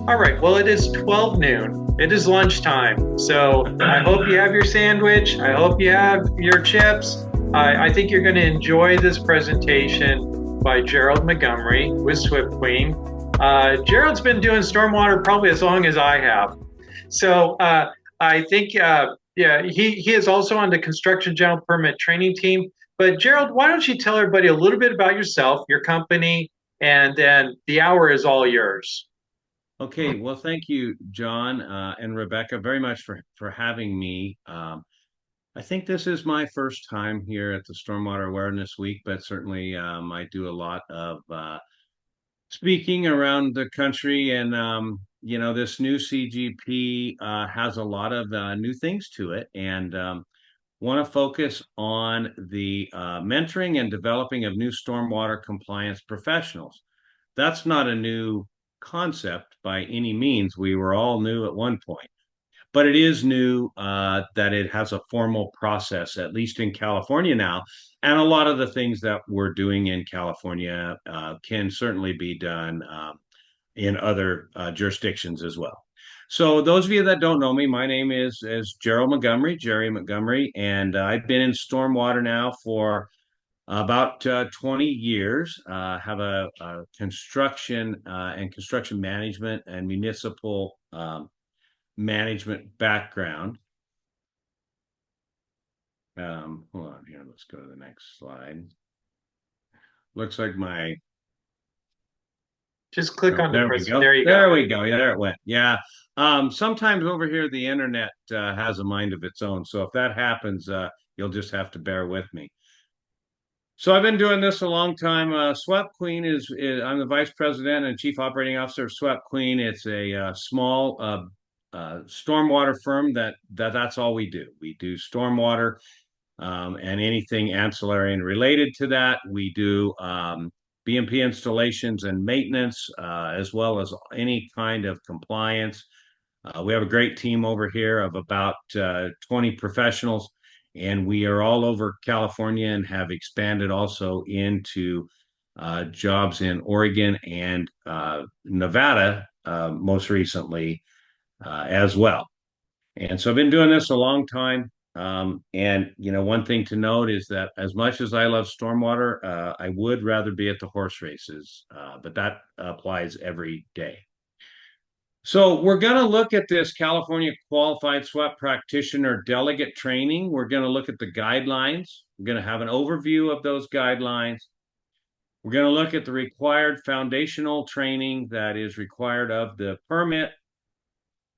All right, well, it is 12 noon. It is lunchtime. So I hope you have your sandwich. I hope you have your chips. I think you're going to enjoy this presentation by Gerald Montgomery with Swift Queen. Gerald's been doing stormwater probably as long as I have. So I think, yeah, he is also on the construction general permit training team. But Gerald, why don't you tell everybody a little bit about yourself, your company, and then the hour is all yours. Okay, well, thank you, John and Rebecca, very much for having me. I think this is my first time here at the Stormwater Awareness Week, but certainly I do a lot of speaking around the country, and this new CGP has a lot of new things to it, and want to focus on the mentoring and developing of new stormwater compliance professionals. That's not a new concept by any means. We were all new at one point, but it is new that it has a formal process, at least in California now. And a lot of the things that we're doing in California can certainly be done in other jurisdictions as well. So, those of you that don't know me, my name is Gerald Montgomery, Jerry Montgomery, and I've been in stormwater now for about 20 years. Have a construction and construction management and municipal management background. Hold on here. Let's go to the next slide. Looks like my Just click oh, on the there we person. go. There you go. There we go. Yeah, there it went. Yeah. Sometimes over here the internet has a mind of its own. So if that happens, you'll just have to bear with me. So I've been doing this a long time. SWPPQUEEN is I'm the vice president and chief operating officer of SWPPQUEEN. It's a small stormwater firm that's all we do. We do stormwater and anything ancillary and related to that. We do BMP installations and maintenance, as well as any kind of compliance. We have a great team over here of about 20 professionals, and we are all over California and have expanded also into jobs in Oregon and Nevada most recently as well. And so I've been doing this a long time. And one thing to note is that as much as I love stormwater, I would rather be at the horse races, but that applies every day. So we're going to look at this California Qualified Sweat Practitioner Delegate training. We're going to look at the guidelines. We're going to have an overview of those guidelines. We're going to look at the required foundational training that is required of the permit,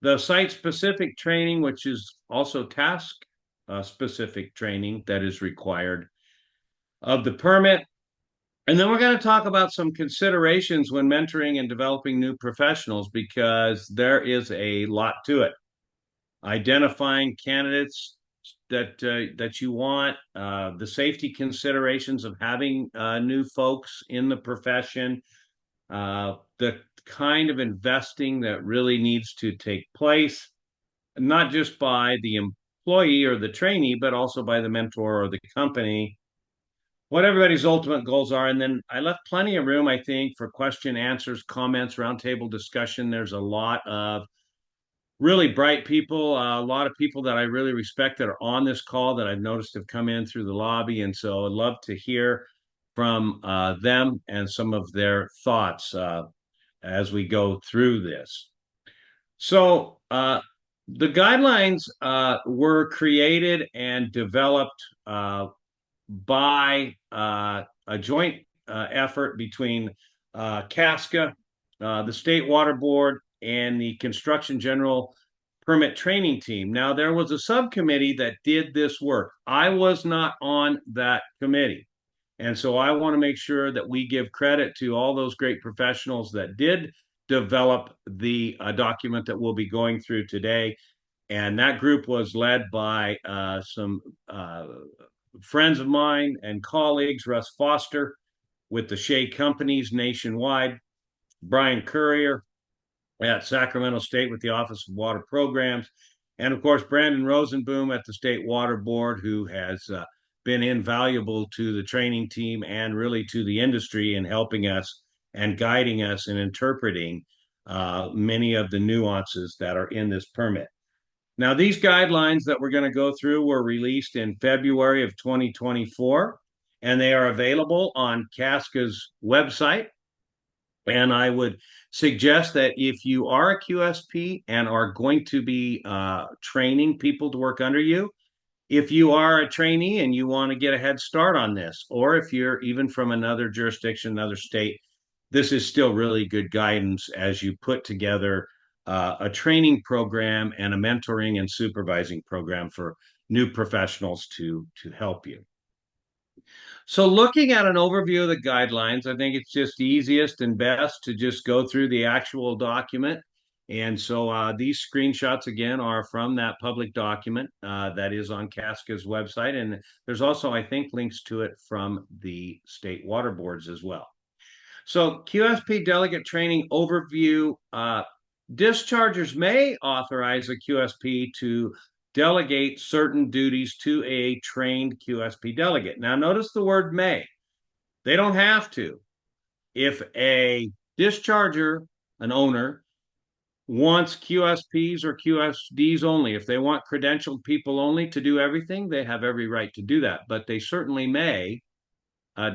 the site-specific training, which is also task-specific training that is required of the permit. And then we're going to talk about some considerations when mentoring and developing new professionals, because there is a lot to it. Identifying candidates that you want, the safety considerations of having new folks in the profession, the kind of investing that really needs to take place, not just by the employee or the trainee, but also by the mentor or the company, what everybody's ultimate goals are. And then I left plenty of room, I think, for question, answers, comments, roundtable discussion. There's a lot of really bright people, a lot of people that I really respect that are on this call that I've noticed have come in through the lobby. And so I'd love to hear from them and some of their thoughts as we go through this. So the guidelines were created and developed by a joint effort between CASCA, the State Water Board, and the Construction General Permit Training Team. Now, there was a subcommittee that did this work. I was not on that committee. And so I want to make sure that we give credit to all those great professionals that did develop the document that we'll be going through today. And that group was led by some friends of mine and colleagues, Russ Foster with the Shea Companies nationwide, Brian Courier at Sacramento State with the Office of Water Programs, and of course, Brandon Rosenboom at the State Water Board, who has been invaluable to the training team and really to the industry in helping us and guiding us and interpreting many of the nuances that are in this permit. Now, these guidelines that we're going to go through were released in February of 2024, and they are available on CASCA's website. And I would suggest that if you are a QSP and are going to be training people to work under you, if you are a trainee and you want to get a head start on this, or if you're even from another jurisdiction, another state, this is still really good guidance as you put together a training program and a mentoring and supervising program for new professionals to help you. So looking at an overview of the guidelines, I think it's just easiest and best to just go through the actual document. And so these screenshots, again, are from that public document that is on CASCA's website. And there's also, I think, links to it from the state water boards as well. So QSP delegate training overview, dischargers may authorize a QSP to delegate certain duties to a trained QSP delegate. Now, notice the word may. They don't have to. If a discharger, an owner, wants QSPs or QSDs only, if they want credentialed people only to do everything, they have every right to do that. But they certainly may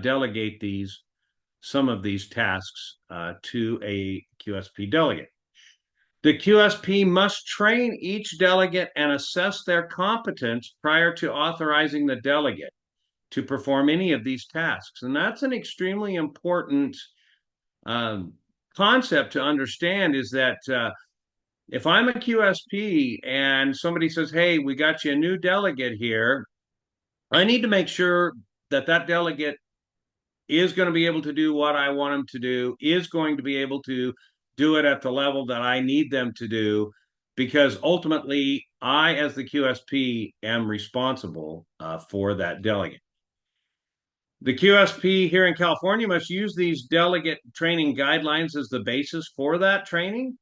delegate some of these tasks to a QSP delegate. The QSP must train each delegate and assess their competence prior to authorizing the delegate to perform any of these tasks. And that's an extremely important concept to understand, is that if I'm a QSP and somebody says, hey, we got you a new delegate here, I need to make sure that that delegate is going to be able to do what I want them to do, is going to be able to do it at the level that I need them to do, because ultimately I, as the QSP, am responsible for that delegate. The QSP here in California must use these delegate training guidelines as the basis for that training.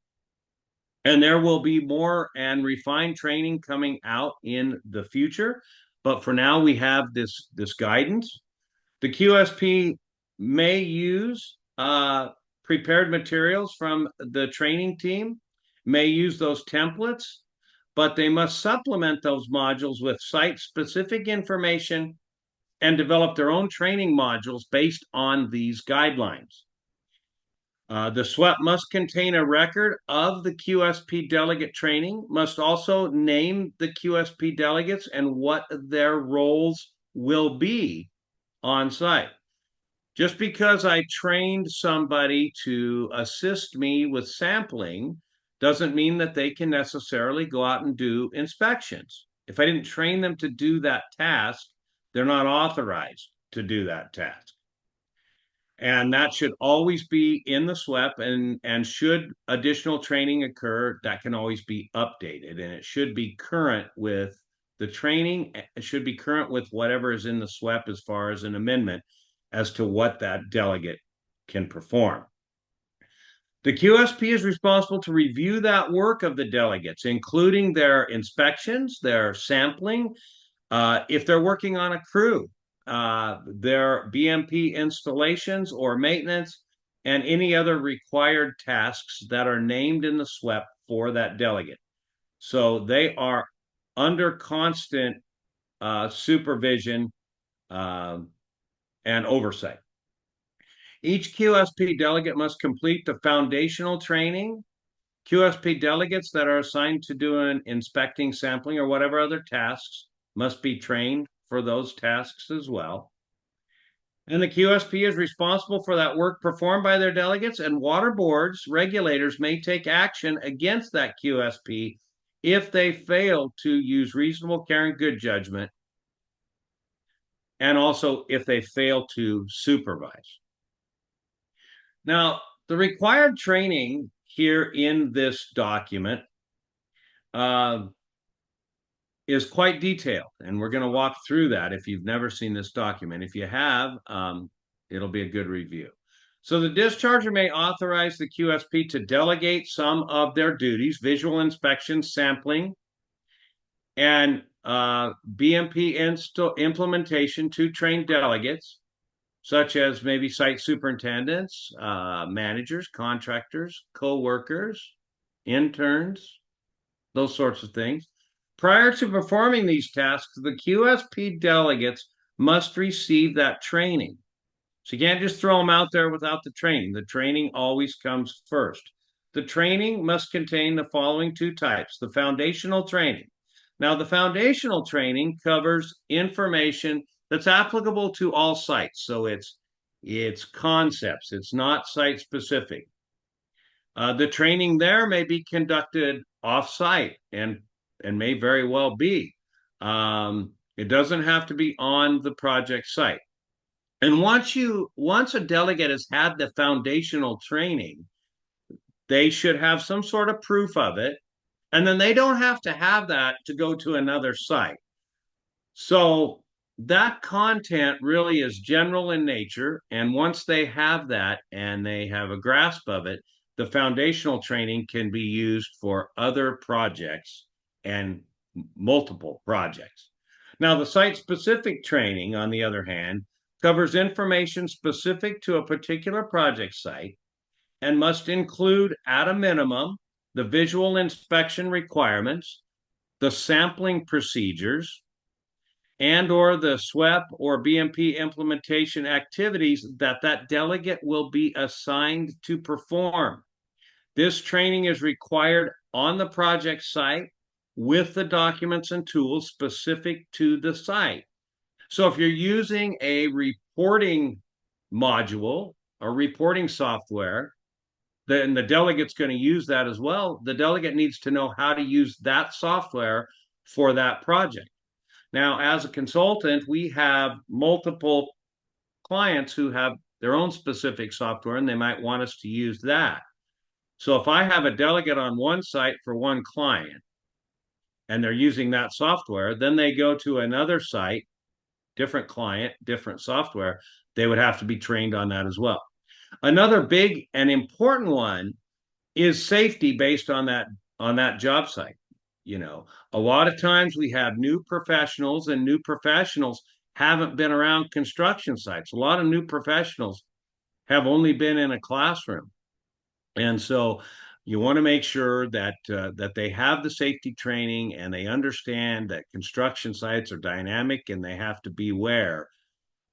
And there will be more and refined training coming out in the future. But for now, we have this guidance. The QSP may use prepared materials from the training team, may use those templates, but they must supplement those modules with site-specific information and develop their own training modules based on these guidelines. The SWPPP must contain a record of the QSP delegate training, must also name the QSP delegates and what their roles will be on site. Just because I trained somebody to assist me with sampling doesn't mean that they can necessarily go out and do inspections. If I didn't train them to do that task, they're not authorized to do that task. And that should always be in the SWPPP, and should additional training occur, that can always be updated, and it should be current with the training. It should be current with whatever is in the SWPPP as far as an amendment as to what that delegate can perform. The QSP is responsible to review that work of the delegates, including their inspections, their sampling, if they're working on a crew, their BMP installations or maintenance, and any other required tasks that are named in the SWPPP for that delegate. So they are under constant supervision and oversight. Each QSP delegate must complete the foundational training. QSP delegates that are assigned to doing inspecting, sampling, or whatever other tasks must be trained for those tasks as well. And the QSP is responsible for that work performed by their delegates, and water boards, regulators may take action against that QSP if they fail to use reasonable care and good judgment, and also if they fail to supervise. Now, the required training here in this document is quite detailed, and we're going to walk through that if you've never seen this document. If you have, it'll be a good review. So the discharger may authorize the QSP to delegate some of their duties: visual inspection, sampling, and BMP implementation to trained delegates. such as maybe site superintendents, managers, contractors, co-workers, interns, those sorts of things. Prior to performing these tasks, the QSP delegates must receive that training. So you can't just throw them out there without the training. The training always comes first. The training must contain the following two types: the foundational training. Now, the foundational training covers information that's applicable to all sites. So it's concepts, it's not site specific. The training there may be conducted off-site and may very well be. It doesn't have to be on the project site. And once a delegate has had the foundational training, they should have some sort of proof of it. And then they don't have to have that to go to another site. So that content really is general in nature. And once they have that and they have a grasp of it, the foundational training can be used for other projects and multiple projects. Now, the site specific training, on the other hand, covers information specific to a particular project site and must include, at a minimum, the visual inspection requirements, the sampling procedures, and or the SWEP or BMP implementation activities that delegate will be assigned to perform. This training is required on the project site with the documents and tools specific to the site. So if you're using a reporting module or reporting software, then the delegate's going to use that as well. The delegate needs to know how to use that software for that project. Now, as a consultant, we have multiple clients who have their own specific software and they might want us to use that. So if I have a delegate on one site for one client and they're using that software, then they go to another site, different client, different software, they would have to be trained on that as well. Another big and important one is safety based on that job site. You know, a lot of times we have new professionals and new professionals haven't been around construction sites. A lot of new professionals have only been in a classroom. And so you want to make sure that they have the safety training and they understand that construction sites are dynamic and they have to beware.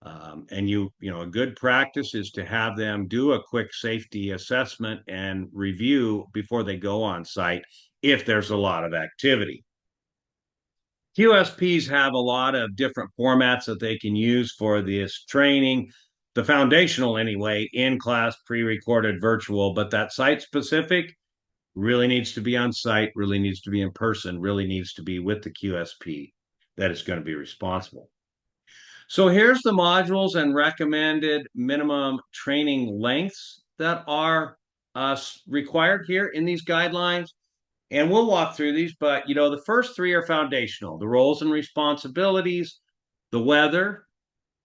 And a good practice is to have them do a quick safety assessment and review before they go on site if there's a lot of activity. QSPs have a lot of different formats that they can use for this training. The foundational, anyway, in class, pre recorded, virtual, but that site specific really needs to be on site, really needs to be in person, really needs to be with the QSP that is going to be responsible. So here's the modules and recommended minimum training lengths that are required here in these guidelines. And we'll walk through these, but the first three are foundational: the roles and responsibilities, the weather,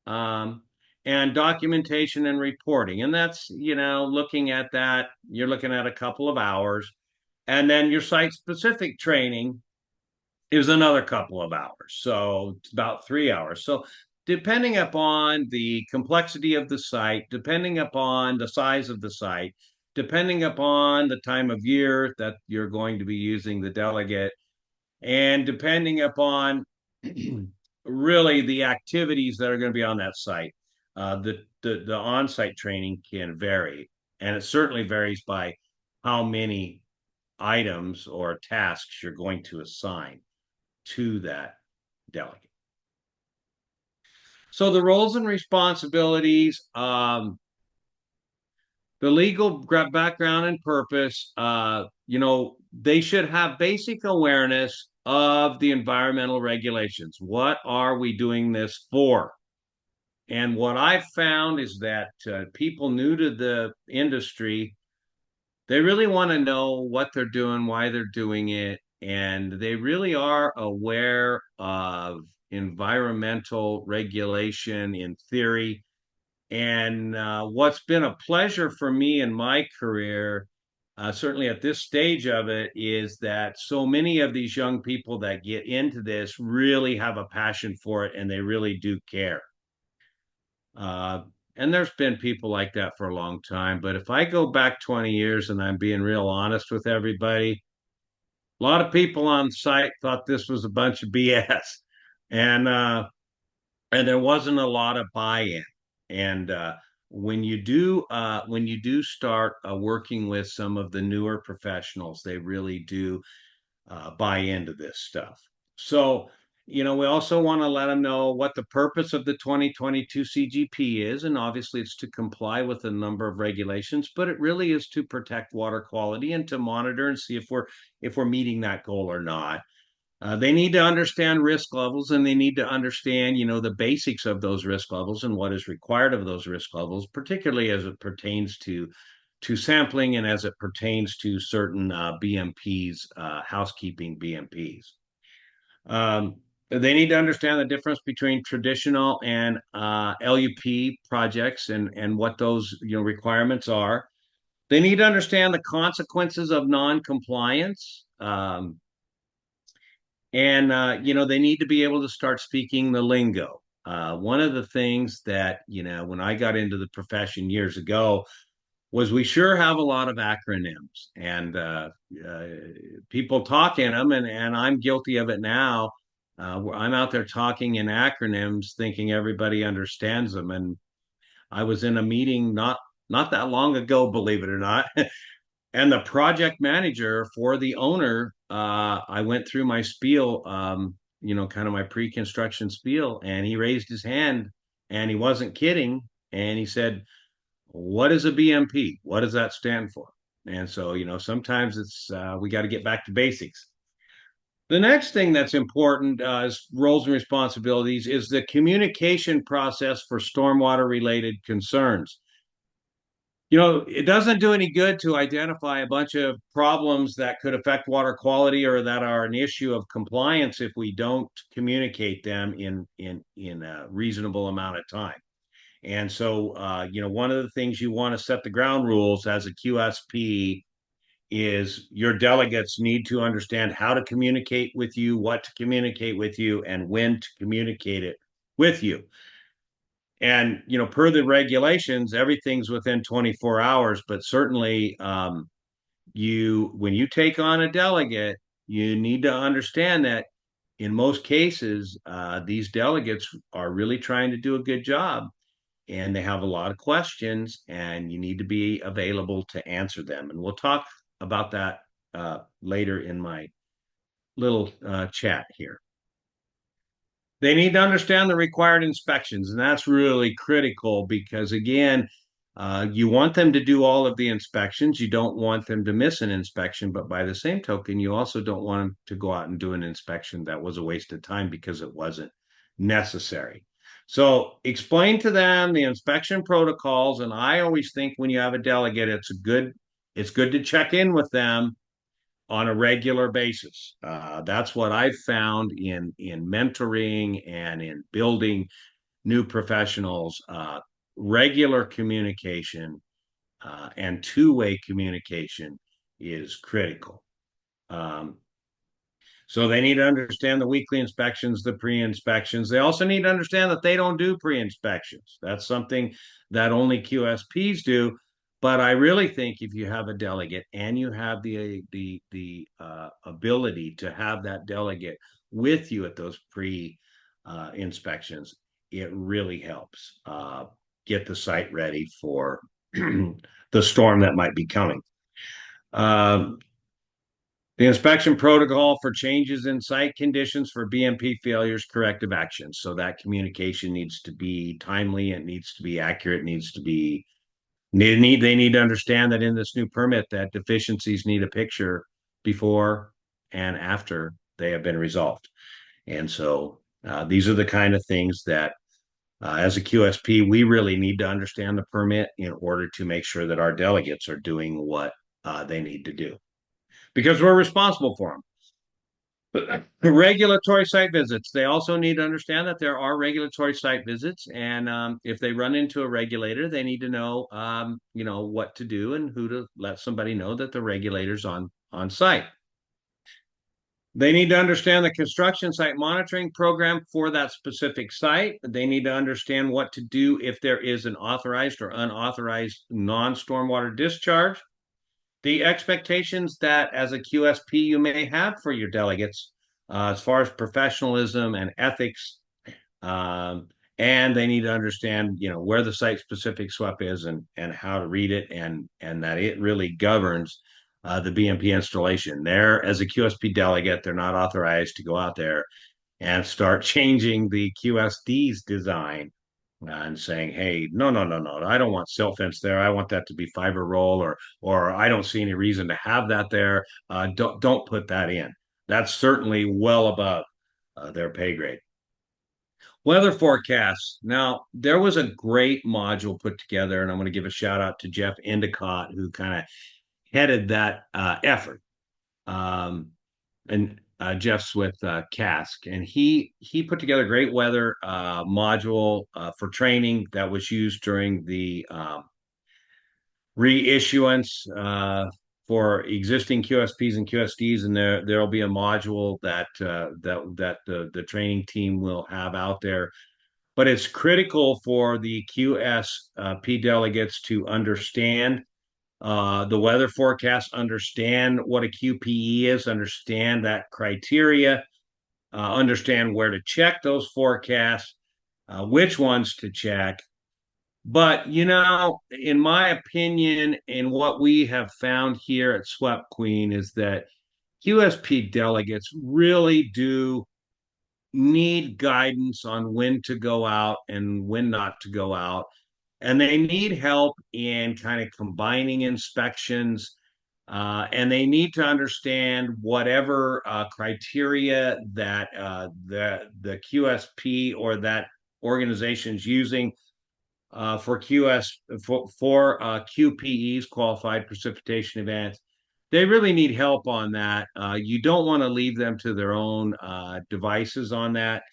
and documentation and reporting. And that's, looking at that, you're looking at a couple of hours. And then your site specific training is another couple of hours. So it's about 3 hours. So depending upon the complexity of the site, depending upon the size of the site, depending upon the time of year that you're going to be using the delegate, and depending upon really the activities that are going to be on that site, the on-site training can vary. And it certainly varies by how many items or tasks you're going to assign to that delegate. So the roles and responsibilities, the legal background and purpose, they should have basic awareness of the environmental regulations. What are we doing this for? And what I've found is that people new to the industry, they really want to know what they're doing, why they're doing it, and they really are aware of environmental regulation in theory. And what's been a pleasure for me in my career, certainly at this stage of it, is that so many of these young people that get into this really have a passion for it and they really do care. And there's been people like that for a long time. But if I go back 20 years and I'm being real honest with everybody, a lot of people on site thought this was a bunch of BS. And and there wasn't a lot of buy-in. And when you do start working with some of the newer professionals, they really do buy into this stuff. So, we also want to let them know what the purpose of the 2022 CGP is. And obviously, it's to comply with a number of regulations, but it really is to protect water quality and to monitor and see if we're meeting that goal or not. They need to understand risk levels and they need to understand, the basics of those risk levels and what is required of those risk levels, particularly as it pertains to sampling and as it pertains to certain BMPs, housekeeping BMPs. They need to understand the difference between traditional and LUP projects and what those requirements are. They need to understand the consequences of non-compliance. And they need to be able to start speaking the lingo. One of the things that when I got into the profession years ago was we sure have a lot of acronyms, and uh, people talk in them, and I'm guilty of it now. I'm out there talking in acronyms, thinking everybody understands them. And I was in a meeting not that long ago, believe it or not, and the project manager for the owner, I went through my spiel, kind of my pre-construction spiel, and he raised his hand, and he wasn't kidding, and he said, "What is a BMP? What does that stand for?" And so, sometimes it's we got to get back to basics. The next thing that's important is roles and responsibilities is the communication process for stormwater related concerns. It doesn't do any good to identify a bunch of problems that could affect water quality or that are an issue of compliance if we don't communicate them in a reasonable amount of time. And so, one of the things you want to set the ground rules as a QSP is your delegates need to understand how to communicate with you, what to communicate with you, and when to communicate it with you. And per the regulations, everything's within 24 hours, but certainly you when you take on a delegate, you need to understand that in most cases, these delegates are really trying to do a good job and they have a lot of questions, and you need to be available to answer them. And we'll talk about that later in my little chat here. They need to understand the required inspections, and that's really critical because, again, you want them to do all of the inspections. You don't want them to miss an inspection, but by the same token, you also don't want them to go out and do an inspection that was a waste of time because it wasn't necessary. So explain to them the inspection protocols, and I always think when you have a delegate, it's good to check in with them on a regular basis. That's what I've found in mentoring and in building new professionals. Regular communication and two-way communication is critical. Um, so they need to understand the weekly inspections, the pre-inspections. They also need to understand that they don't do pre-inspections. That's something that only QSPs do. But I really think if you have a delegate and you have the ability to have that delegate with you at those pre-inspections, it really helps get the site ready for the storm that might be coming. Um, the inspection protocol for changes in site conditions for BMP failures, corrective actions. So that communication needs to be timely, it needs to be accurate, it needs to be they need to understand that in this new permit that deficiencies need a picture before and after they have been resolved. And so these are the kind of things that as a QSP, we really need to understand the permit in order to make sure that our delegates are doing what they need to do because we're responsible for them. Regulatory site visits. They also need to understand that there are regulatory site visits, and if they run into a regulator, they need to know, what to do and who to let somebody know that the regulator's on site. They need to understand the construction site monitoring program for that specific site. They need to understand what to do if there is an authorized or unauthorized non-stormwater discharge. The expectations that as a QSP you may have for your delegates, as far as professionalism and ethics, um, and they need to understand, where the site specific SWP is and how to read it and that it really governs the BMP installation. They're as a QSP delegate, they're not authorized to go out there and start changing the QSD's design and saying, "Hey, no, no, no, no, I don't want silt fence there. I want that to be fiber roll, or I don't see any reason to have that there. Don't put that in." That's certainly well above their pay grade. Weather forecasts. Now, there was a great module put together, and I'm going to give a shout out to Jeff Endicott, who kind of headed that effort. And Jeff's with Cask, and he put together a great weather module for training that was used during the reissuance for existing QSPs and QSDs, and there'll be a module that the training team will have out there. But it's critical for the QSP delegates to understand the weather forecast, understand what a QPE is, understand that criteria, understand where to check those forecasts, which ones to check. But, in my opinion, and what we have found here at SWPPQUEEN is that QSP delegates really do need guidance on when to go out and when not to go out. And they need help in kind of combining inspections. And they need to understand whatever criteria that the QSP or that organization is using for QPEs, qualified precipitation events. They really need help on that. You don't want to leave them to their own devices on that,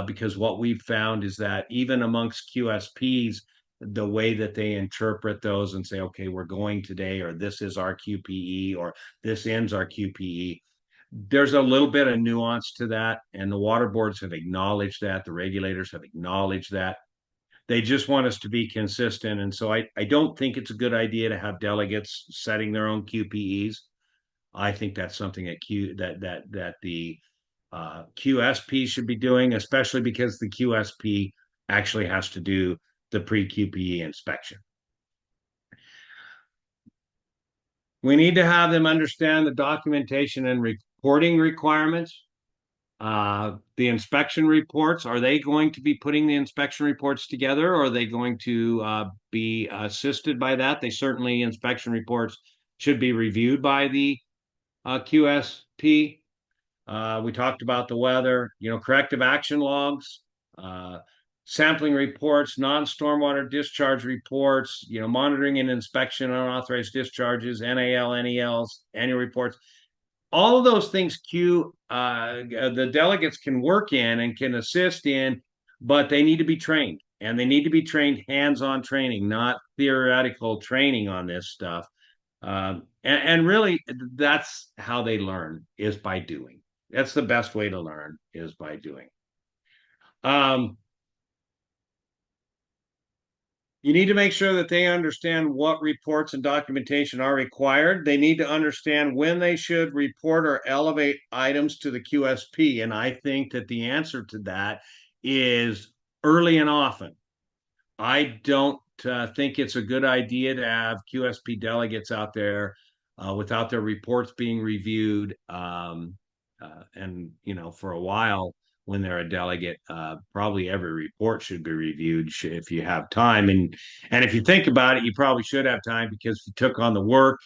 because what we've found is that even amongst QSPs, the way that they interpret those and say, okay, we're going today, or this is our QPE, or this ends our QPE. There's a little bit of nuance to that, and the water boards have acknowledged that. The regulators have acknowledged that. They just want us to be consistent. And so I don't think it's a good idea to have delegates setting their own QPEs. I think that's something that the QSP should be doing, especially because the QSP actually has to do the pre-QPE inspection. We need to have them understand the documentation and reporting requirements. The inspection reports, are they going to be putting the inspection reports together, or are they going to be assisted by that? They certainly, inspection reports should be reviewed by the QSP. We talked about the weather, corrective action logs, sampling reports, non-stormwater discharge reports, monitoring and inspection unauthorized discharges, NAL, NELs, annual reports. All of those things the delegates can work in and can assist in, but they need to be trained, and they need to be trained hands-on training, not theoretical training on this stuff. And really, that's how they learn, is by doing. That's the best way to learn, is by doing. You need to make sure that they understand what reports and documentation are required. They need to understand when they should report or elevate items to the QSP. And I think that the answer to that is early and often. I don't think it's a good idea to have QSP delegates out there without their reports being reviewed. And, for a while, when they're a delegate, probably every report should be reviewed if you have time. And if you think about it, you probably should have time, because if you took on the work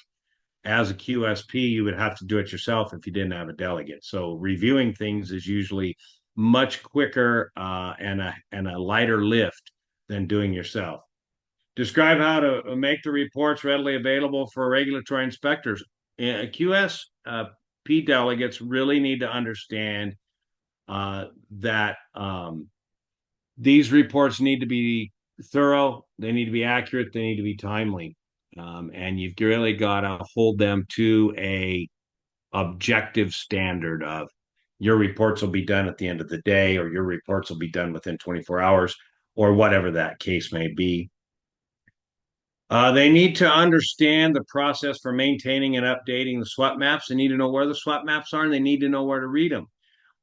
as a QSP, you would have to do it yourself if you didn't have a delegate. So reviewing things is usually much quicker and a lighter lift than doing yourself. Describe how to make the reports readily available for regulatory inspectors. QSP delegates really need to understand that these reports need to be thorough, they need to be accurate, they need to be timely, and you've really got to hold them to a objective standard of your reports will be done at the end of the day, or your reports will be done within 24 hours, or whatever that case may be. They need to understand the process for maintaining and updating the SWPPP maps. They need to know where the SWPPP maps are, and they need to know where to read them.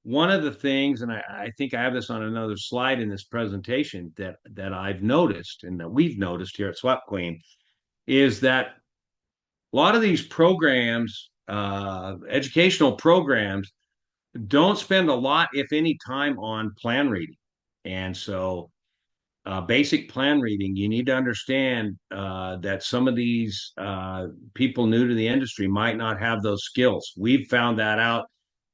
One of the things, and I think I have this on another slide in this presentation, that I've noticed and that we've noticed here at SWPPQueen, is that a lot of these programs, educational programs, don't spend a lot, if any, time on plan reading. And so basic plan reading, you need to understand that some of these people new to the industry might not have those skills. We've found that out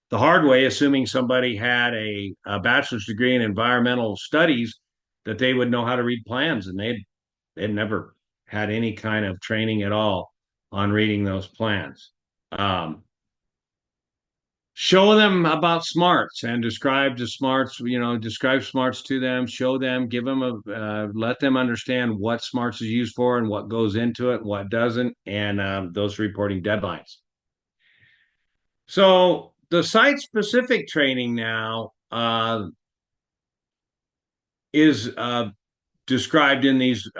the hard way, assuming somebody had a bachelor's degree in environmental studies, that they would know how to read plans, and they'd never had any kind of training at all on reading those plans. Show them about smarts and describe the smarts, describe smarts to them, show them, give them let them understand what smarts is used for and what goes into it, what doesn't, and those reporting deadlines. So the site specific training now is described in these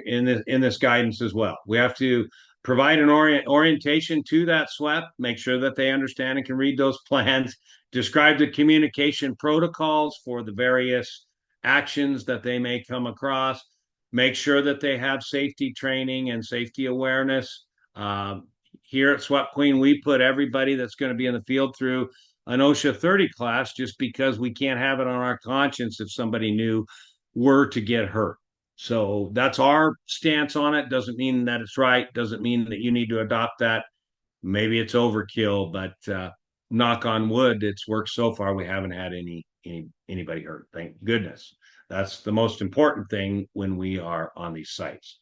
in this guidance as well. We have to provide an orientation to that SWPPP, make sure that they understand and can read those plans, describe the communication protocols for the various actions that they may come across, make sure that they have safety training and safety awareness. Here at SWPPQueen, we put everybody that's going to be in the field through an OSHA 30 class, just because we can't have it on our conscience if somebody new were to get hurt. So that's our stance on it. Doesn't mean that it's right. Doesn't mean that you need to adopt that. Maybe it's overkill, but knock on wood, it's worked so far. We haven't had anybody hurt. Thank goodness. That's the most important thing when we are on these sites.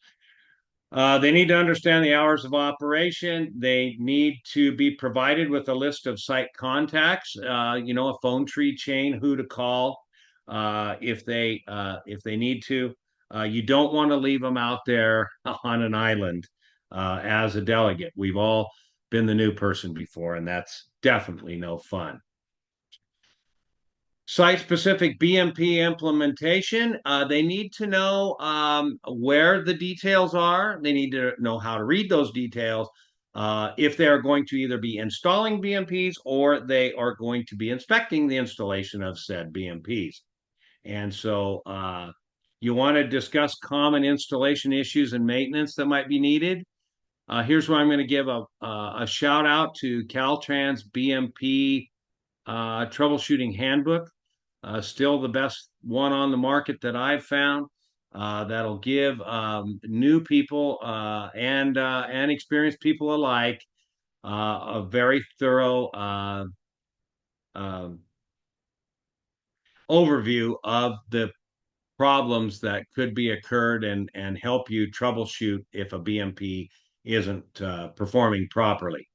They need to understand the hours of operation. They need to be provided with a list of site contacts, a phone tree chain, who to call if they need to. You don't want to leave them out there on an island as a delegate. We've all been the new person before, and that's definitely no fun. Site-specific BMP implementation, they need to know where the details are. They need to know how to read those details if they're going to either be installing BMPs or they are going to be inspecting the installation of said BMPs. And so you want to discuss common installation issues and maintenance that might be needed. Here's where I'm going to give a shout out to Caltrans BMP troubleshooting handbook. Still the best one on the market that I've found. That'll give new people and experienced people alike a very thorough overview of the problems that could be occurred and help you troubleshoot if a BMP isn't performing properly.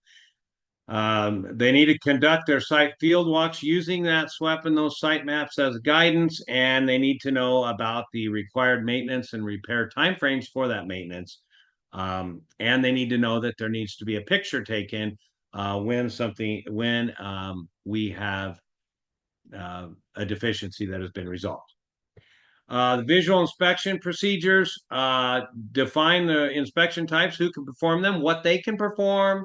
They need to conduct their site field walks using that SWPPP and those site maps as guidance, and they need to know about the required maintenance and repair timeframes for that maintenance. And they need to know that there needs to be a picture taken when we have a deficiency that has been resolved. The visual inspection procedures define the inspection types, who can perform them, what they can perform,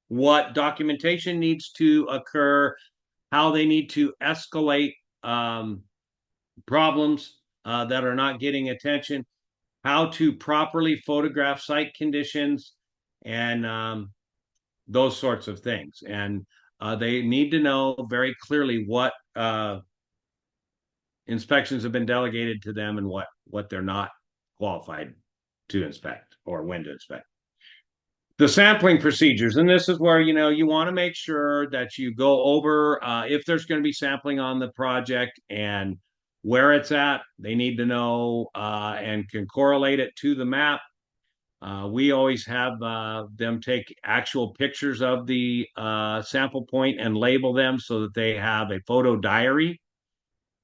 what documentation needs to occur, how they need to escalate problems that are not getting attention, how to properly photograph site conditions, and those sorts of things. And they need to know very clearly what inspections have been delegated to them and what they're not qualified to inspect or when to inspect. The sampling procedures, and this is where you want to make sure that you go over if there's going to be sampling on the project and where it's at. They need to know and can correlate it to the map. We always have them take actual pictures of the sample point and label them so that they have a photo diary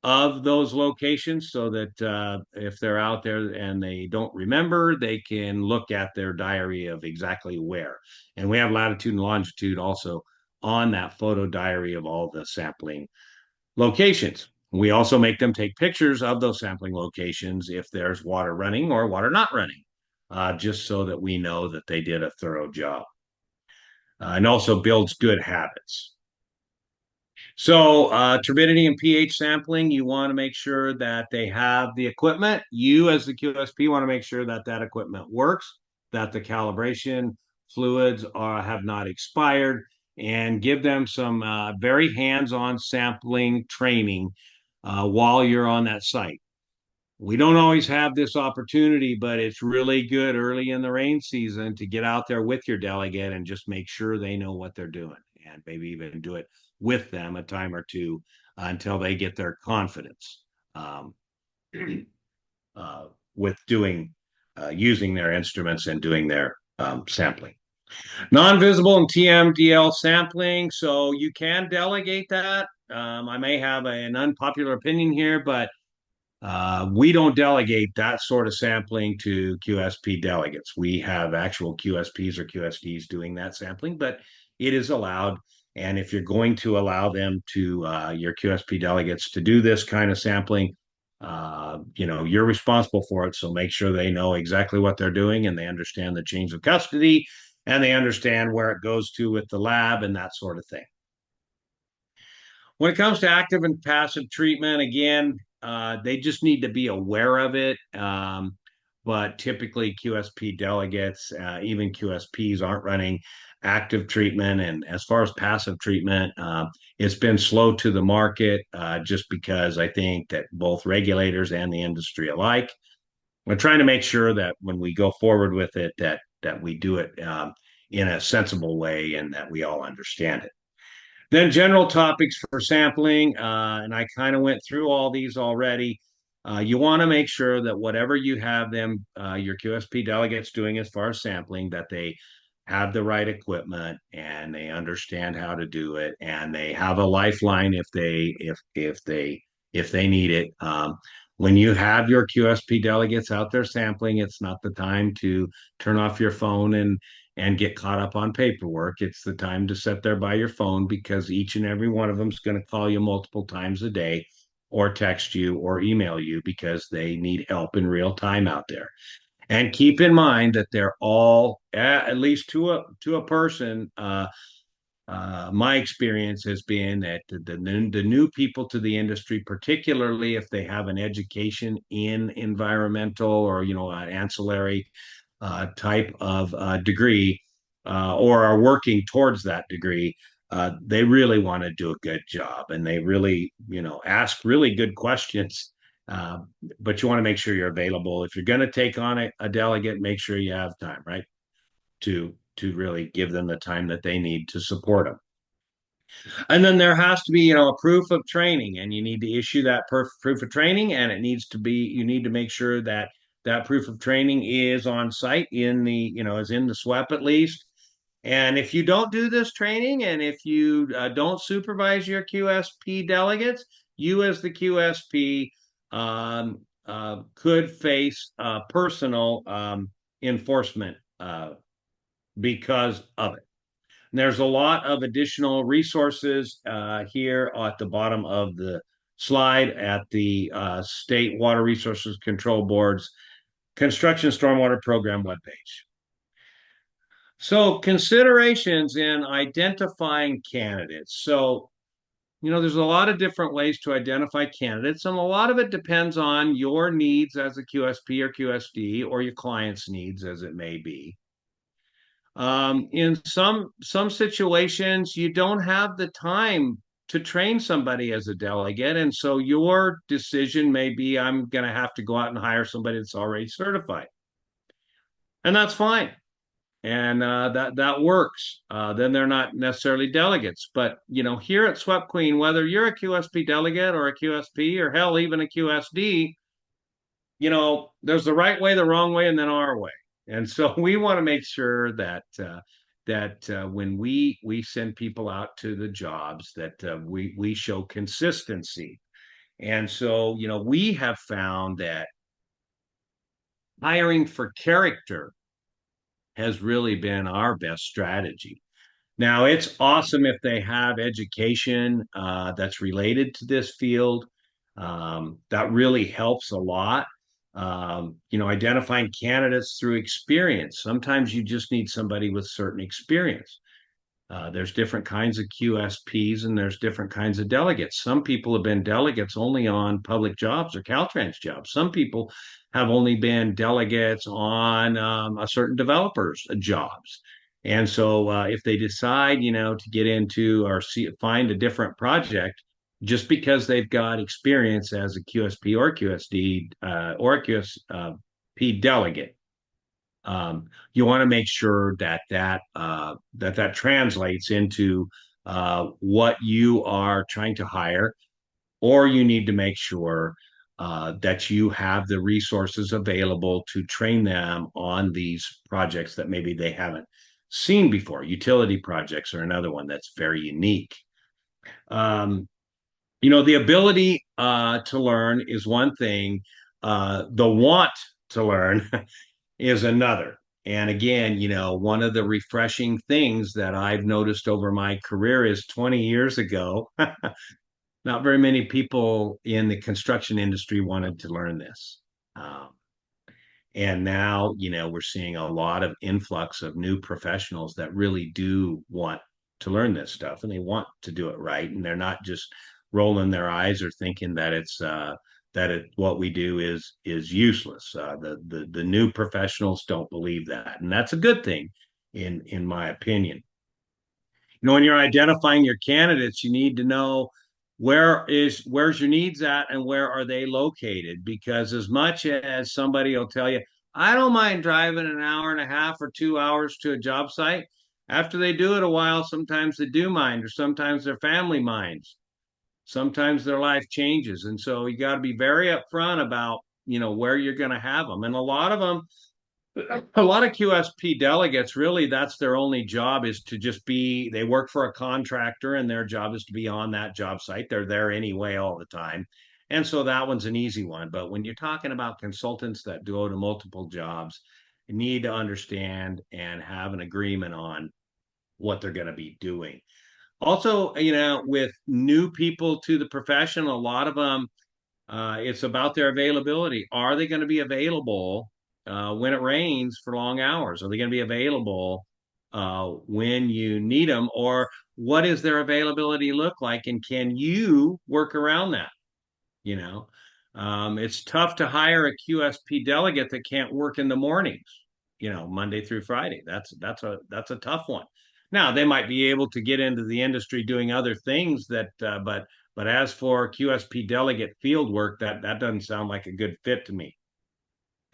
of those locations, so that if they're out there and they don't remember, they can look at their diary of exactly where. And we have latitude and longitude also on that photo diary of all the sampling locations. We also make them take pictures of those sampling locations if there's water running or water not running, just so that we know that they did a thorough job. And also builds good habits. So, turbidity and pH sampling, you want to make sure that they have the equipment. You, as the QSP, want to make sure that that equipment works, that the calibration fluids have not expired, and give them some very hands-on sampling training while you're on that site. We don't always have this opportunity, but it's really good early in the rain season to get out there with your delegate and just make sure they know what they're doing, and maybe even do it with them a time or two until they get their confidence um, uh, with doing using their instruments and doing their sampling. Non-visible and TMDL sampling, so you can delegate that. I may have an unpopular opinion here, but we don't delegate that sort of sampling to QSP delegates. We have actual QSPs or QSDs doing that sampling, but it is allowed. And if you're going to allow them to, your QSP delegates to do this kind of sampling, you're responsible for it. So make sure they know exactly what they're doing and they understand the chains of custody and they understand where it goes to with the lab and that sort of thing. When it comes to active and passive treatment, again, they just need to be aware of it. But typically, QSP delegates, even QSPs, aren't running active treatment. And as far as passive treatment, it's been slow to the market just because I think that both regulators and the industry alike are trying to make sure that when we go forward with it, that we do it in a sensible way and that we all understand it. Then general topics for sampling, and I kind of went through all these already. You want to make sure that whatever you have them, your QSP delegates doing as far as sampling, that they have the right equipment and they understand how to do it, and they have a lifeline if they need it. When you have your QSP delegates out there sampling, it's not the time to turn off your phone and get caught up on paperwork. It's the time to sit there by your phone because each and every one of them is going to call you multiple times a day or text you or email you because they need help in real time out there. And keep in mind that they're all, at least to a person, my experience has been that the new people to the industry, particularly if they have an education in environmental or an ancillary type of degree or are working towards that degree, they really want to do a good job and they really ask really good questions. Uh, but you want to make sure you're available. If you're going to take on a delegate, make sure you have time, right? To really give them the time that they need to support them. And then there has to be, a proof of training, and you need to issue that proof of training, and you need to make sure that that proof of training is on site is in the SWEP at least. And if you don't do this training, and if you don't supervise your QSP delegates, you as the QSP could face personal enforcement because of it. There's a lot of additional resources here at the bottom of the slide at the State Water Resources Control Board's Construction Stormwater Program webpage. So, considerations in identifying candidates. So, there's a lot of different ways to identify candidates, and a lot of it depends on your needs as a QSP or QSD or your client's needs as it may be. In some situations, you don't have the time to train somebody as a delegate, and so your decision may be, I'm going to have to go out and hire somebody that's already certified, and that's fine, and that works. Then they're not necessarily delegates, but here at SWPPQUEEN, whether you're a QSP delegate or a QSP or hell, even a QSD, there's the right way, the wrong way, and then our way. And so we want to make sure that when we send people out to the jobs, that we show consistency. And so we have found that hiring for character has really been our best strategy. Now, it's awesome if they have education that's related to this field. That really helps a lot. Identifying candidates through experience. Sometimes you just need somebody with certain experience. There's different kinds of QSPs and there's different kinds of delegates. Some people have been delegates only on public jobs or Caltrans jobs. Some people have only been delegates on a certain developer's jobs. And so if they decide, to get into or find a different project, just because they've got experience as a QSP or QSD or a QSP delegate, you want to make sure that translates into what you are trying to hire, or you need to make sure that you have the resources available to train them on these projects that maybe they haven't seen before. Utility projects are another one that's very unique. Um, the ability to learn is one thing. The want to learn is another. And again, one of the refreshing things that I've noticed over my career is 20 years ago, not very many people in the construction industry wanted to learn this. Um, and now, we're seeing a lot of influx of new professionals that really do want to learn this stuff and they want to do it right. And they're not just rolling their eyes or thinking that what we do is useless. The new professionals don't believe that, and that's a good thing, in my opinion. When you're identifying your candidates, you need to know where's your needs at and where are they located. Because as much as somebody will tell you, I don't mind driving an hour and a half or 2 hours to a job site, after they do it a while, sometimes they do mind, or sometimes their family minds. Sometimes their life changes. And so you got to be very upfront about, where you're going to have them. And a lot of QSP delegates, really, that's their only job, is to just they work for a contractor and their job is to be on that job site. They're there anyway all the time. And so that one's an easy one. But when you're talking about consultants that go to multiple jobs, you need to understand and have an agreement on what they're going to be doing. Also, with new people to the profession, a lot of them, it's about their availability. Are they going to be available when it rains for long hours? Are they going to be available when you need them? Or what does their availability look like? And can you work around that? You know, it's tough to hire a QSP delegate that can't work in the mornings, Monday through Friday. That's a tough one. Now, they might be able to get into the industry doing other things but as for QSP delegate field work, that doesn't sound like a good fit to me.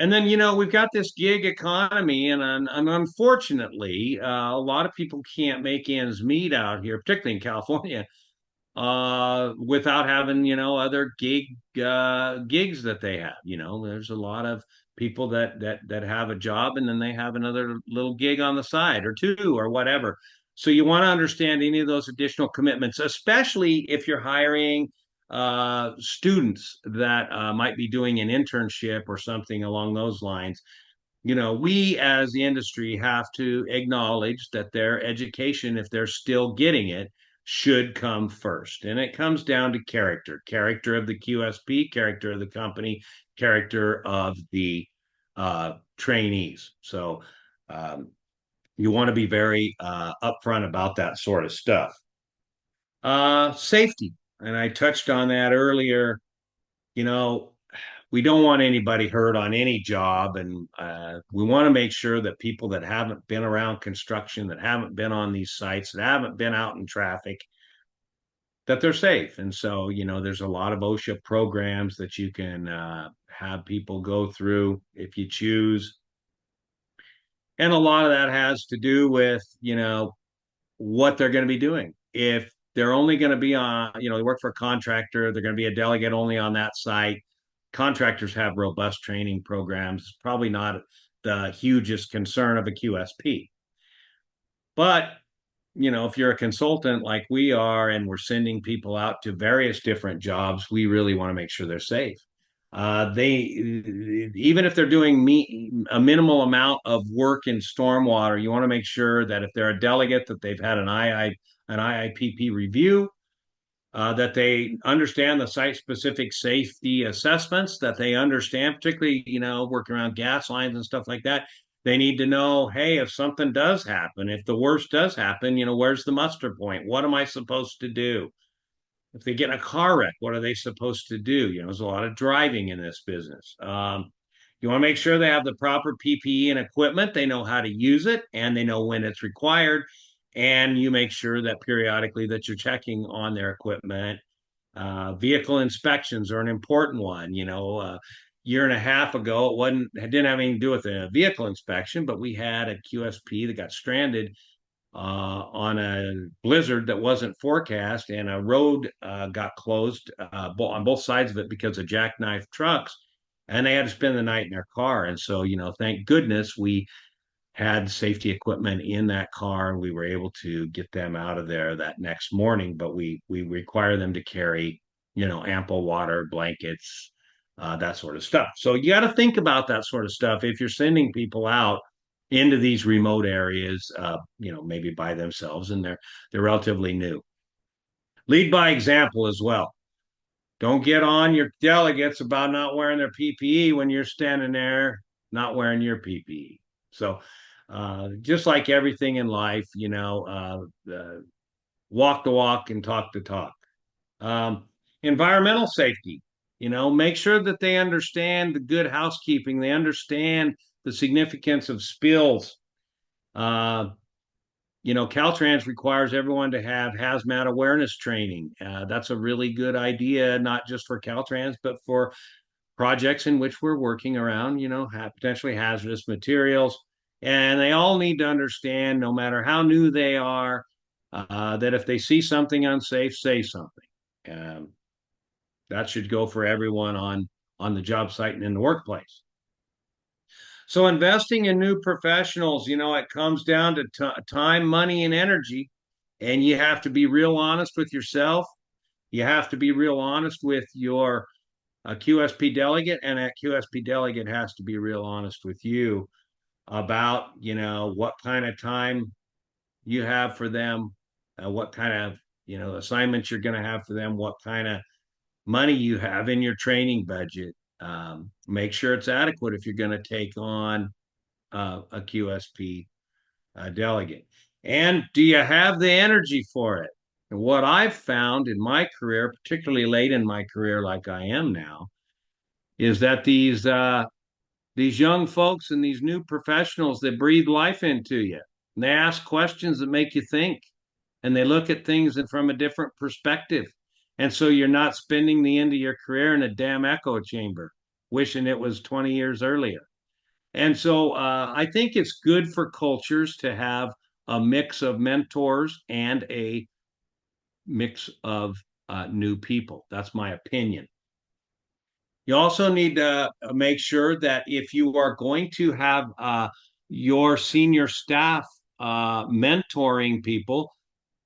And then, we've got this gig economy, and unfortunately, a lot of people can't make ends meet out here, particularly in California, without having, other gigs that they have. There's a lot of people that have a job and then they have another little gig on the side or two or whatever. So you want to understand any of those additional commitments, especially if you're hiring students that might be doing an internship or something along those lines. We as the industry have to acknowledge that their education, if they're still getting it, should come first. And it comes down to character of the QSP, character of the company, character of the trainees. So you want to be very upfront about that sort of stuff. Safety. And I touched on that earlier. You know, we don't want anybody hurt on any job, and we want to make sure that people that haven't been around construction, that haven't been on these sites, that haven't been out in traffic, that they're safe. And so, there's a lot of OSHA programs that you can have people go through if you choose. And a lot of that has to do with, what they're going to be doing. If they're only going to be on, they work for a contractor, they're going to be a delegate only on that site. Contractors have robust training programs, probably not the hugest concern of a QSP. But, if you're a consultant like we are and we're sending people out to various different jobs, we really want to make sure they're safe. They even if they're doing a minimal amount of work in stormwater, you want to make sure that if they're a delegate, that they've had an IIPP review, that they understand the site-specific safety assessments, that they understand, particularly, working around gas lines and stuff like that. They need to know, hey, if something does happen, if the worst does happen, where's the muster point? What am I supposed to do? If they get in a car wreck, what are they supposed to do? There's a lot of driving in this business. You want to make sure they have the proper PPE and equipment. They know how to use it and they know when it's required. And you make sure that periodically that you're checking on their equipment. Vehicle inspections are an important one. A year and a half ago, it didn't have anything to do with a vehicle inspection, but we had a QSP that got stranded on a blizzard that wasn't forecast, and a road got closed on both sides of it because of jackknife trucks, and they had to spend the night in their car. And so, thank goodness we had safety equipment in that car, and we were able to get them out of there that next morning. But we require them to carry, ample water, blankets, that sort of stuff. So you got to think about that sort of stuff if you're sending people out into these remote areas, maybe by themselves, and they're relatively new. Lead by example as well. Don't get on your delegates about not wearing their PPE when you're standing there not wearing your PPE. So, just like everything in life, walk the walk and talk the talk. Um, Environmental safety, make sure that they understand the good housekeeping, they understand the significance of spills. Uh, Caltrans requires everyone to have hazmat awareness training. That's a really good idea, not just for Caltrans, but for projects in which we're working around, potentially hazardous materials. And they all need to understand, no matter how new they are, that if they see something unsafe, say something. Um, that should go for everyone on the job site and in the workplace. So investing in new professionals, it comes down to time, money, and energy. And you have to be real honest with yourself. You have to be real honest with your QSP delegate, and that QSP delegate has to be real honest with you about, what kind of time you have for them, what kind of, assignments you're going to have for them, what kind of money you have in your training budget. Make sure it's adequate if you're going to take on a QSP delegate. And do you have the energy for it? And what I've found in my career, particularly late in my career, like I am now, is that these young folks and these new professionals, they breathe life into you. And they ask questions that make you think, and they look at things from a different perspective. And so you're not spending the end of your career in a damn echo chamber, wishing it was 20 years earlier. And so I think it's good for cultures to have a mix of mentors and a mix of new people. That's my opinion. You also need to make sure that if you are going to have your senior staff mentoring people,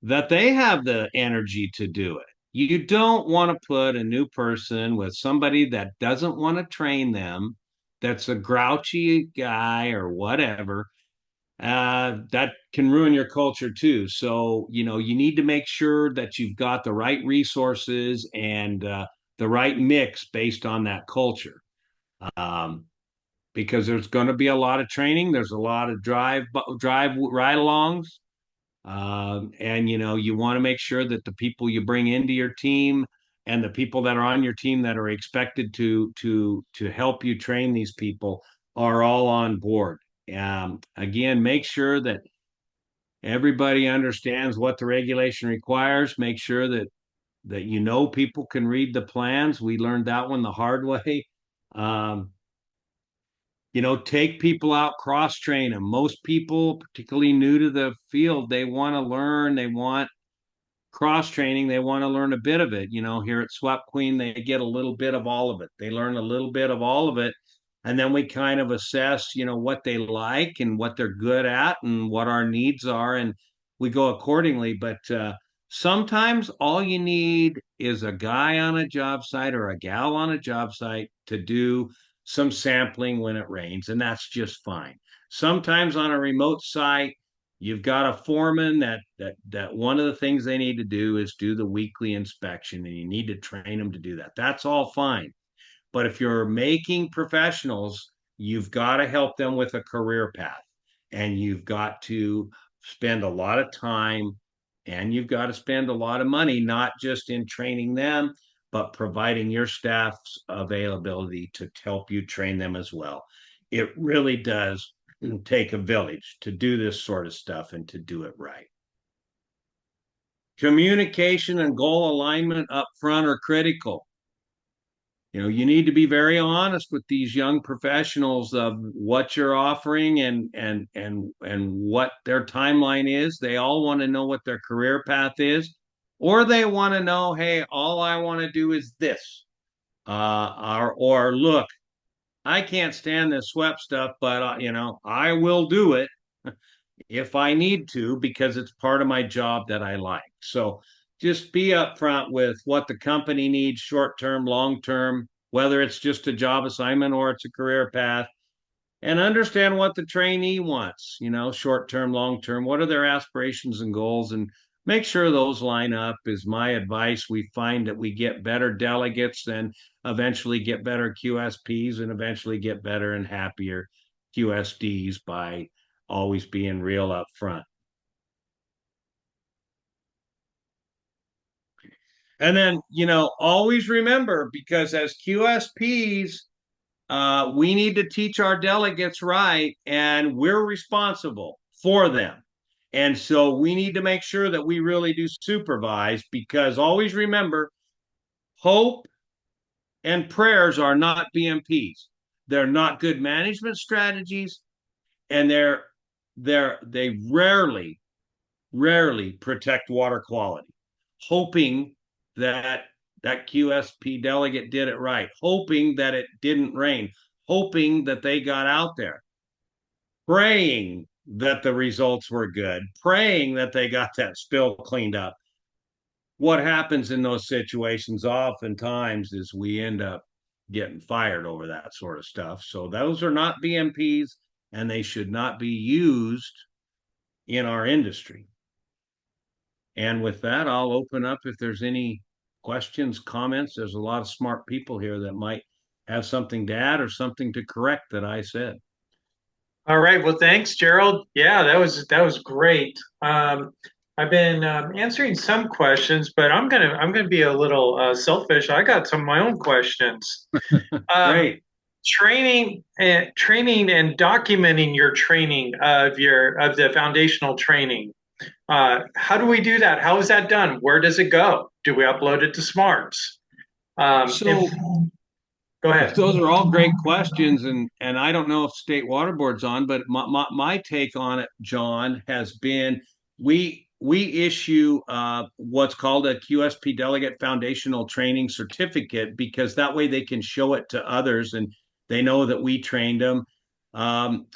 that they have the energy to do it. You don't want to put a new person with somebody that doesn't want to train them, that's a grouchy guy or whatever. That can ruin your culture too. So, you need to make sure that you've got the right resources and the right mix based on that culture. Um, because there's going to be a lot of training. There's a lot of drive ride-alongs. And you want to make sure that the people you bring into your team and the people that are on your team that are expected to help you train these people are all on board. Again, make sure that everybody understands what the regulation requires. Make sure that people can read the plans. We learned that one the hard way. Um, Take people out, cross train them. Most people, particularly new to the field, they want to learn, they want cross training, they want to learn a bit of it. Here at SWPPQUEEN, they get a little bit of all of it. They learn a little bit of all of it. And then we kind of assess, what they like and what they're good at and what our needs are. And we go accordingly. But Sometimes all you need is a guy on a job site or a gal on a job site to do some sampling when it rains, and that's just fine. Sometimes on a remote site, you've got a foreman that one of the things they need to do is do the weekly inspection, and you need to train them to do that. That's all fine. But if you're making professionals, you've got to help them with a career path, and you've got to spend a lot of time and you've got to spend a lot of money, not just in training them, but providing your staff's availability to help you train them as well. It really does take a village to do this sort of stuff and to do it right. Communication and goal alignment up front are critical. You need to be very honest with these young professionals of what you're offering and what their timeline is. They all want to know what their career path is, or they want to know, hey, all I want to do is this. Or look, I can't stand this SWEP stuff, but I will do it if I need to because it's part of my job that I like. So just be upfront with what the company needs, short term, long term, whether it's just a job assignment or it's a career path, and understand what the trainee wants, short term, long term, what are their aspirations and goals, and make sure those line up is my advice. We find that we get better delegates and eventually get better QSPs and eventually get better and happier QSDs by always being real up front. And then, always remember, because as QSPs, we need to teach our delegates right, and we're responsible for them. And so we need to make sure that we really do supervise, because always remember, hope and prayers are not BMPs. They're not good management strategies, and they rarely protect water quality. Hoping that QSP delegate did it right, hoping that it didn't rain, hoping that they got out there, praying that the results were good, praying that they got that spill cleaned up. What happens in those situations oftentimes is we end up getting fired over that sort of stuff. So those are not BMPs, and they should not be used in our industry. And with that, I'll open up if there's any questions, comments. There's a lot of smart people here that might have something to add or something to correct that I said. All right. Well, thanks, Gerald. Yeah, that was great. I've been answering some questions, but I'm gonna be a little selfish. I got some of my own questions. Um, Great. training and documenting your training of the foundational training. How do we do that? How is that done? Where does it go? Do we upload it to Smarts? So Go ahead. those are all great questions, and I don't know if State Water Board's on, but my take on it, John, has been we issue what's called a QSP Delegate Foundational Training Certificate, because that way they can show it to others and they know that we trained them.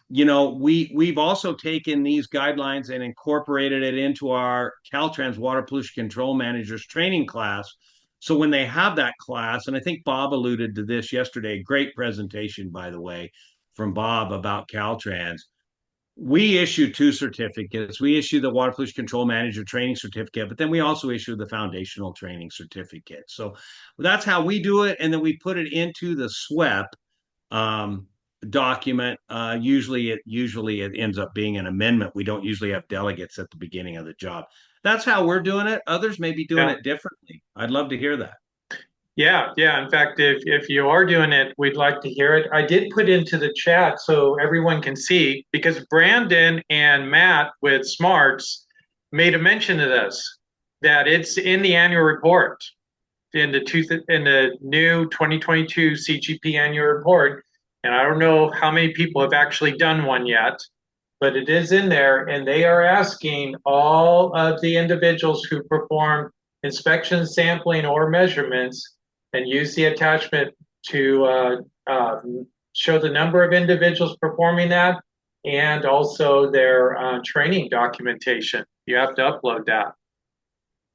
We've also taken these guidelines and incorporated it into our Caltrans Water Pollution Control Managers training class. So when they have that class, and I think Bob alluded to this yesterday, great presentation, by the way, from Bob about Caltrans. We issue two certificates. We issue the Water Pollution Control Manager Training Certificate, but then we also issue the Foundational Training Certificate. So that's how we do it. And then we put it into the SWEP document. Usually it ends up being an amendment. We don't usually have delegates at the beginning of the job. That's how we're doing it. Others may be doing it differently. I'd love to hear that. Yeah. In fact, if you are doing it, we'd like to hear it. I did put into the chat so everyone can see, because Brandon and Matt with Smarts made a mention of this, that it's in the annual report, in the new 2022 CGP annual report. And I don't know how many people have actually done one yet, but it is in there, and they are asking all of the individuals who perform inspection, sampling, or measurements and use the attachment to show the number of individuals performing that and also their training documentation. You have to upload that.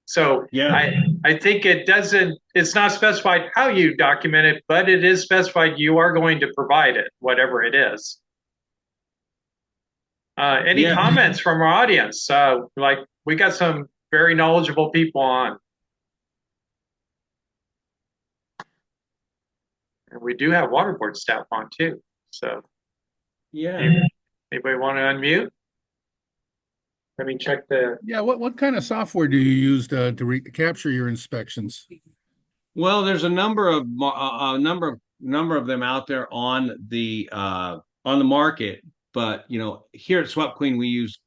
So Yeah. I think it's not specified how you document it, but it is specified you are going to provide it, whatever it is. Any Yeah. comments from our audience? Like we got some very knowledgeable people on, and we do have water board staff on too. So Yeah. anybody want to unmute? Let me check the. Yeah, what kind of software do you use to capture your inspections? Well, there's a number of number of them out there on the market, but here at SWPPQUEEN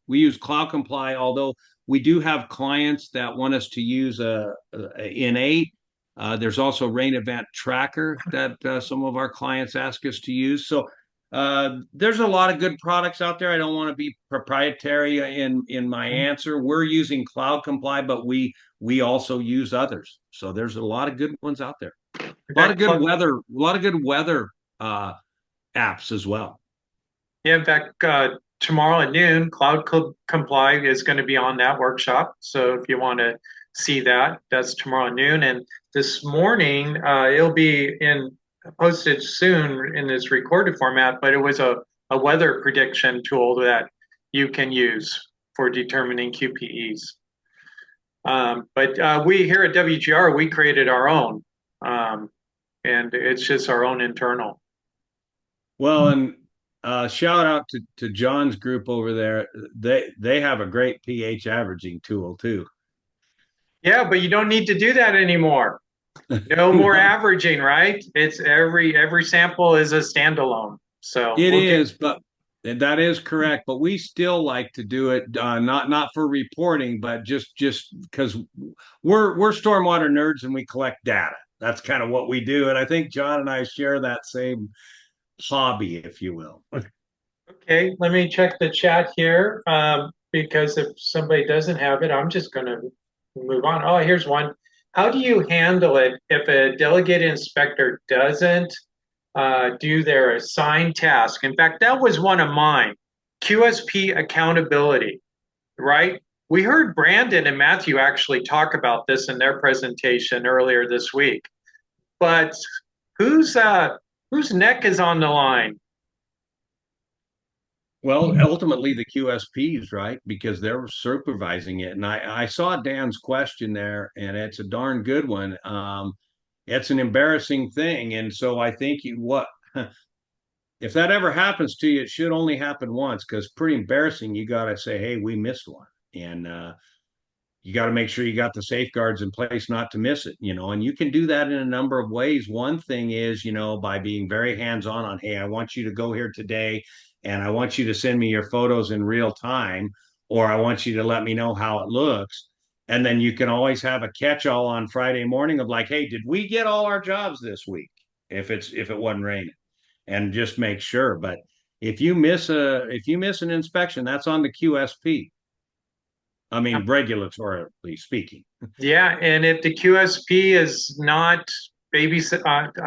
we use Cloud Comply. Although we do have clients that want us to use a N8. There's also Rain Event Tracker that some of our clients ask us to use. So there's a lot of good products out there. I don't want to be proprietary in my answer. We're using Cloud Comply, but we also use others. So there's a lot of good ones out there. A lot of good weather apps as well. Yeah, in fact, tomorrow at noon, Comply is going to be on that workshop. So if you want to see that, that's tomorrow at noon. And this morning, it'll be posted soon in this recorded format, but it was a weather prediction tool that you can use for determining QPEs. But we here at WGR, we created our own, and it's just our own internal. Well, and shout out to John's group over there. They have a great pH averaging tool too. Yeah, but you don't need to do that anymore. No more averaging, right? It's every sample is a standalone. So It is, but that is correct. But we still like to do it not for reporting, but just because we're stormwater nerds and we collect data. That's kind of what we do, and I think John and I share that same hobby, if you will. Okay, let me check the chat here because if somebody doesn't have it, I'm just going to move on. Oh, here's one. How do you handle it if a delegated inspector doesn't do their assigned task? In fact, that was one of mine. QSP accountability, right? We heard Brandon and Matthew actually talk about this in their presentation earlier this week. But whose neck is on the line? Well, ultimately the QSPs, right? Because they're supervising it. And I saw Dan's question there, and it's a darn good one. It's an embarrassing thing. And so I think if that ever happens to you, it should only happen once because pretty embarrassing. You got to say, hey, we missed one. And you got to make sure you got the safeguards in place not to miss it, and you can do that in a number of ways. One thing is, by being very hands-on on, hey, I want you to go here today and I want you to send me your photos in real time, or I want you to let me know how it looks. And then you can always have a catch-all on Friday morning of like, hey, did we get all our jobs this week? If it wasn't raining, and just make sure. But if you miss an inspection, that's on the QSP. I mean, regulatorily speaking. Yeah, and if the QSP is not I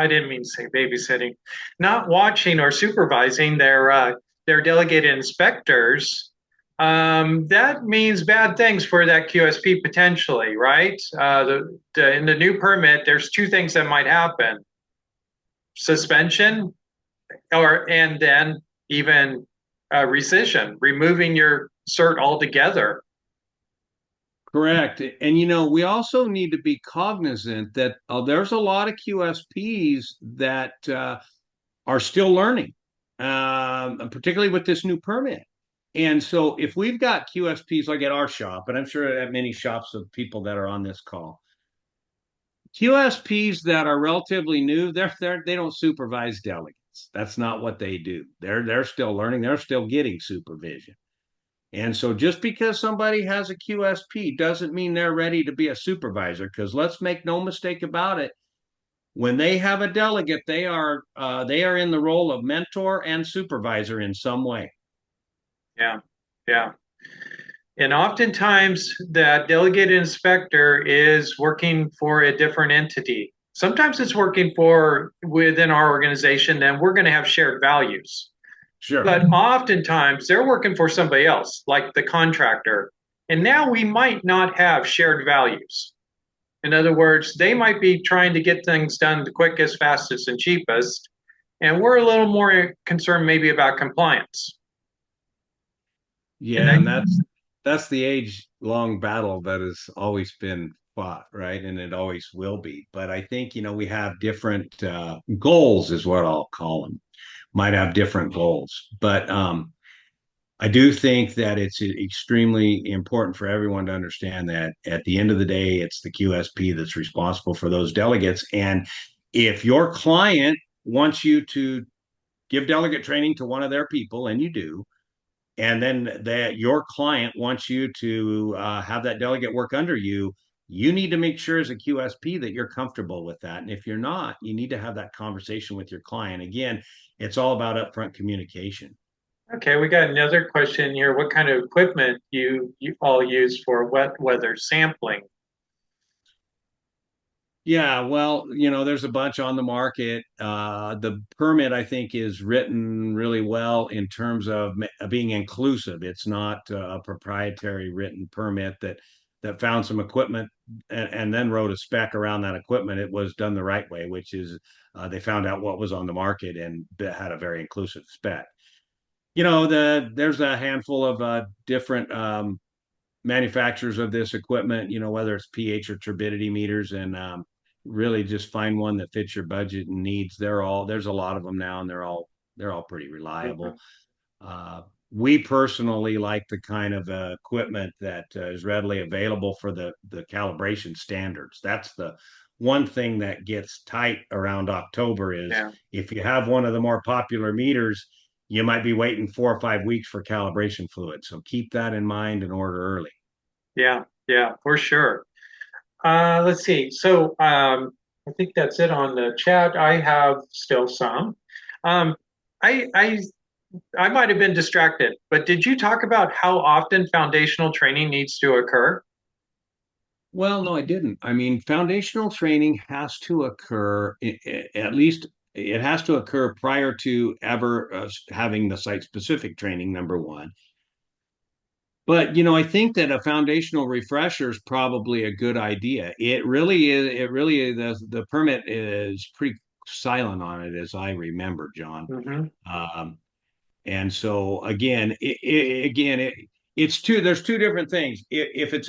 didn't mean to say babysitting, not watching or supervising their delegated inspectors, that means bad things for that QSP potentially, right? In the new permit, there's two things that might happen: suspension, and then even rescission, removing your cert altogether. Correct. And we also need to be cognizant that there's a lot of QSPs that are still learning, particularly with this new permit. And so if we've got QSPs like at our shop, and I'm sure at many shops of people that are on this call, QSPs that are relatively new, they don't supervise delegates. That's not what they do. They're still learning. They're still getting supervision. And so just because somebody has a QSP doesn't mean they're ready to be a supervisor, because let's make no mistake about it. When they have a delegate, they are in the role of mentor and supervisor in some way. Yeah, yeah. And oftentimes that delegated inspector is working for a different entity. Sometimes it's working for within our organization, then we're going to have shared values. Sure. But oftentimes they're working for somebody else, like the contractor. And now we might not have shared values. In other words, they might be trying to get things done the quickest, fastest, and cheapest. And we're a little more concerned maybe about compliance. And Yeah, I, and that's the age-long battle that has always been fought, right? And it always will be. But I think, we have different goals, is what I'll call them. Might have different goals. But I do think that it's extremely important for everyone to understand that at the end of the day, it's the QSP that's responsible for those delegates. And if your client wants you to give delegate training to one of their people, and you do, and then that your client wants you to have that delegate work under you, you need to make sure as a QSP that you're comfortable with that. And if you're not, you need to have that conversation with your client. Again, it's all about upfront communication. okay, we got another question here. What kind of equipment you all use for wet weather sampling? Yeah, well, there's a bunch on the market. The permit, I think, is written really well in terms of being inclusive. It's not a proprietary written permit that found some equipment and then wrote a spec around that equipment. It was done the right way, which is they found out what was on the market and had a very inclusive spec. There's a handful of different manufacturers of this equipment, whether it's pH or turbidity meters, and really just find one that fits your budget and needs. There's a lot of them now, and they're all pretty reliable. Mhm. Uh, we personally like the kind of equipment that is readily available for the calibration standards. That's the one thing that gets tight around October is Yeah, if you have one of the more popular meters, you might be waiting 4 or 5 weeks for calibration fluid. So keep that in mind and order early. yeah, yeah, for sure. Let's see. So I think that's it on the chat. I have still some. Um, I, I I might have been distracted, but did you talk about how often foundational training needs to occur? Well, no, I didn't. I mean, foundational training has to occur, at least it has to occur prior to ever having the site specific training, number one. But, I think that a foundational refresher is probably a good idea. It really is, the permit is pretty silent on it, as I remember, John. Hmm. Um, and so it's two. There's two different things. If it's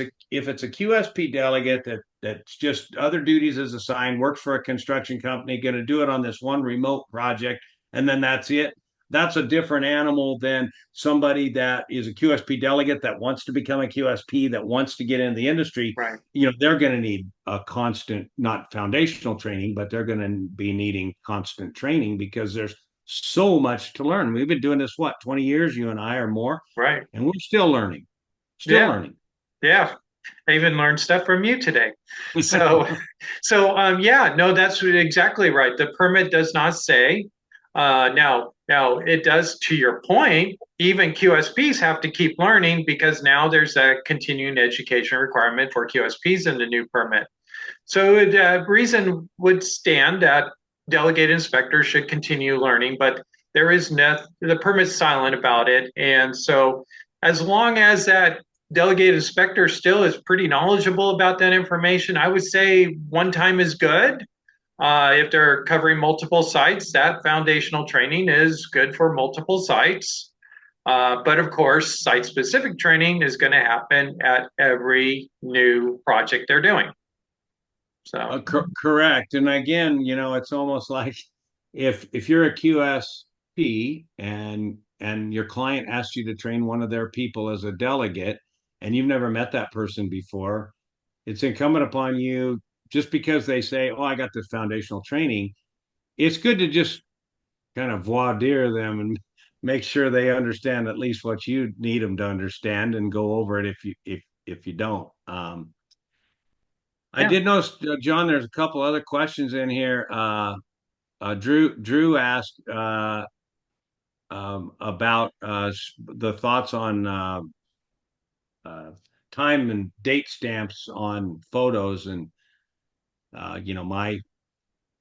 a QSP delegate that's just other duties as assigned, works for a construction company, going to do it on this one remote project, and then that's it. That's a different animal than somebody that is a QSP delegate that wants to become a QSP, that wants to get into the industry. Right, They're going to need a constant, not foundational training, but they're going to be needing constant training because there's so much to learn. We've been doing this, what, 20 years, you and I, or more, right. and we're still learning, still Yeah, learning. yeah. I even learned stuff from you today. So, yeah, no, that's exactly right. The permit does not say. Now it does. To your point, even QSPs have to keep learning because now there's a continuing education requirement for QSPs in the new permit. So, reason would stand that delegate inspectors should continue learning, but there is no the permit's silent about it, and so as long as that delegate inspector still is pretty knowledgeable about that information, I would say one time is good. If they're covering multiple sites, that foundational training is good for multiple sites. But of course, site specific training is going to happen at every new project they're doing. So, Correct. And again, it's almost like if you're a QSP and your client asks you to train one of their people as a delegate and you've never met that person before, it's incumbent upon you, just because they say, "Oh, I got this foundational training," it's good to just kind of voir dire them and make sure they understand at least what you need them to understand and go over it if you don't. I yeah. did notice, John. There's a couple other questions in here. Drew asked about the thoughts on uh, time and date stamps on photos, and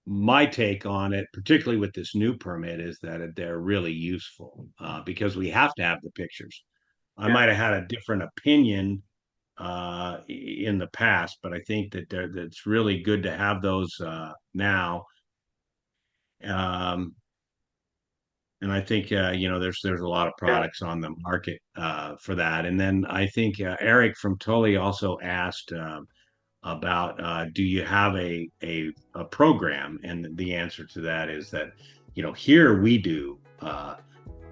my take on it, particularly with this new permit, is that they're really useful because we have to have the pictures. I Yeah. might have had a different opinion in the past, but I think that it's really good to have those now. And I think there's a lot of products on the market for that. And then I think Eric from Tully also asked about do you have a program? And the answer to that is that here we do.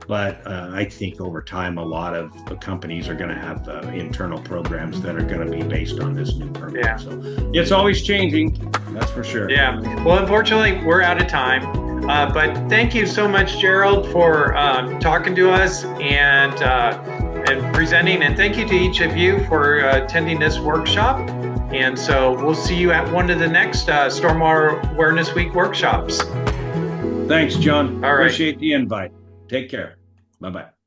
But I think over time, a lot of the companies are going to have internal programs that are going to be based on this new permit. Yeah. So it's always changing, that's for sure. Yeah. Well, unfortunately, we're out of time. But thank you so much, Gerald, for talking to us and presenting. And thank you to each of you for attending this workshop. And so we'll see you at one of the next Stormwater Awareness Week workshops. Thanks, John. All right. Appreciate the invite. Take care. Bye-bye.